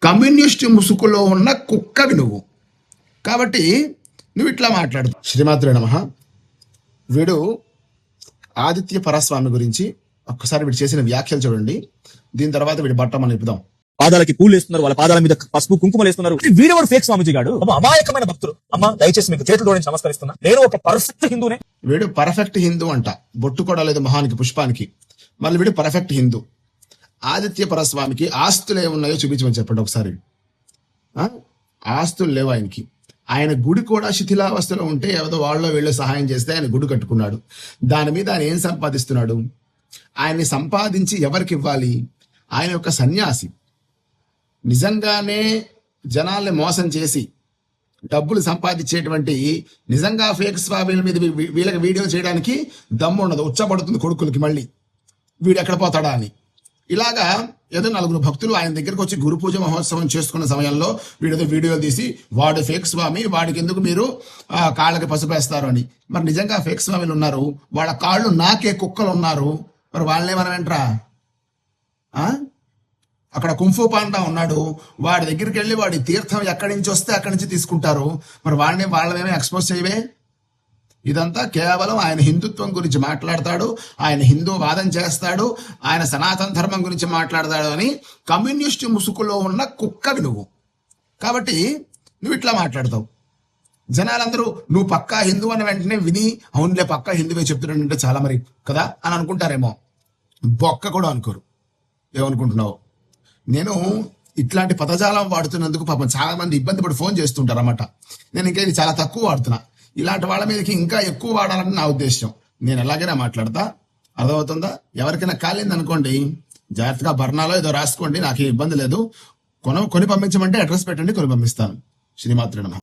Communist ముసుగులో ఉన్న కుక్కవి నువ్వు. కాబట్టి నువ్వు ఇట్లా మాట్లాడుతావు. శ్రీమాత్రే నమః. వీడు ఆదిత్య పరస్వామి గురించి ఒక్కసారి వీడు చేసిన వ్యాఖ్యలు చూడండి. దీని తర్వాత వీడి బట్ట మనం ఇప్పుదాం. పాదాలకి పూలు వేస్తున్నారు, వాళ్ళ పాదాల మీద పసుపు కుంకుమలు వేస్తున్నారు. వీడెవరు ఫేక్ స్వామిజీ గాడు? అమాయకమైన భక్తులు. అమ్మ దయచేసి మీకు చేతులు జోడించి నమస్కరిస్తున్నా. నేను ఒక పర్ఫెక్ట్ హిందూనే. వీడు పర్ఫెక్ట్ హిందూ అంట. బొట్టు కూడా లేదు మొహానికి పుష్పానికి. మళ్ళీ వీడు పర్ఫెక్ట్ హిందూ. ఆదిత్య పరస్వామికి ఆస్తులు ఏమున్నాయో చూపించమని చెప్పండి ఒకసారి. ఆస్తులు లేవు ఆయనకి. ఆయన గుడి కూడా శిథిలావస్థలో ఉంటే ఏదో వాళ్ళలో వీళ్ళు సహాయం చేస్తే ఆయన గుడి కట్టుకున్నాడు. దాని మీద ఆయన ఏం సంపాదిస్తున్నాడు? ఆయన్ని సంపాదించి ఎవరికి ఇవ్వాలి? ఆయన యొక్క సన్యాసి. నిజంగానే జనాల్ని మోసం చేసి డబ్బులు సంపాదించేటువంటి నిజంగా ఫేక్ స్వామిల మీద వీళ్ళకి వీడియో చేయడానికి దమ్ము ఉండదు. ఉచ్చబడుతుంది కొడుకులకి మళ్ళీ వీడు ఎక్కడ పోతాడా అని. ఇలాగా ఏదో 4 భక్తులు ఆయన దగ్గరకు వచ్చి గురు పూజ మహోత్సవం చేసుకున్న సమయంలో వీడేదో వీడియోలు తీసి వాడు ఫేక్ స్వామి, వాడికి ఎందుకు మీరు కాళ్ళకి పసుపు వేస్తారు అని. మరి నిజంగా ఫేక్ స్వామిలు ఉన్నారు, వాళ్ళ కాళ్ళు నాకే కుక్కలు ఉన్నారు. మరి వాళ్ళనే మనం ఏంట్రా? అక్కడ కుంఫు పాండా ఉన్నాడు, వాడి దగ్గరికి వెళ్ళి వాడి తీర్థం ఎక్కడి నుంచి వస్తే అక్కడి నుంచి తీసుకుంటారు. మరి వాళ్ళనేమో ఎక్స్పోజ్ చేయవే. ఇదంతా కేవలం ఆయన హిందుత్వం గురించి మాట్లాడతాడు, ఆయన హిందూ వాదం చేస్తాడు, ఆయన సనాతన ధర్మం గురించి మాట్లాడతాడు అని కమ్యూనిస్టు ముసుగులో ఉన్న కుక్కవి నువ్వు. కాబట్టి నువ్వు ఇట్లా మాట్లాడతావు. జనాలందరూ నువ్వు పక్కా హిందూ అని వెంటనే విని అవునులే పక్కా హిందువే చెప్తున్నాడంటే చాలా మరి కదా అని అనుకుంటారేమో. బొక్క కూడా అనుకోరు. ఏమనుకుంటున్నావు? నేను ఇట్లాంటి పదజాలం వాడుతున్నందుకు పాపం చాలా మంది ఇబ్బంది పడి ఫోన్ చేస్తుంటారు అన్నమాట. నేను ఇంకా ఇది చాలా తక్కువ వాడుతున్నా. ఇలాంటి వాళ్ళ మీదకి ఇంకా ఎక్కువ వాడాలని నా ఉద్దేశం. నేను ఎలాగైనా మాట్లాడతా. అర్థమవుతుందా? ఎవరికైనా కాలింది అనుకోండి, జాగ్రత్తగా బర్ణాలో ఏదో రాసుకోండి, నాకు ఇబ్బంది లేదు. కొని పంపించమంటే అడ్రస్ పెట్టండి, కొని పంపిస్తాను. శ్రీమాత్రే నమః.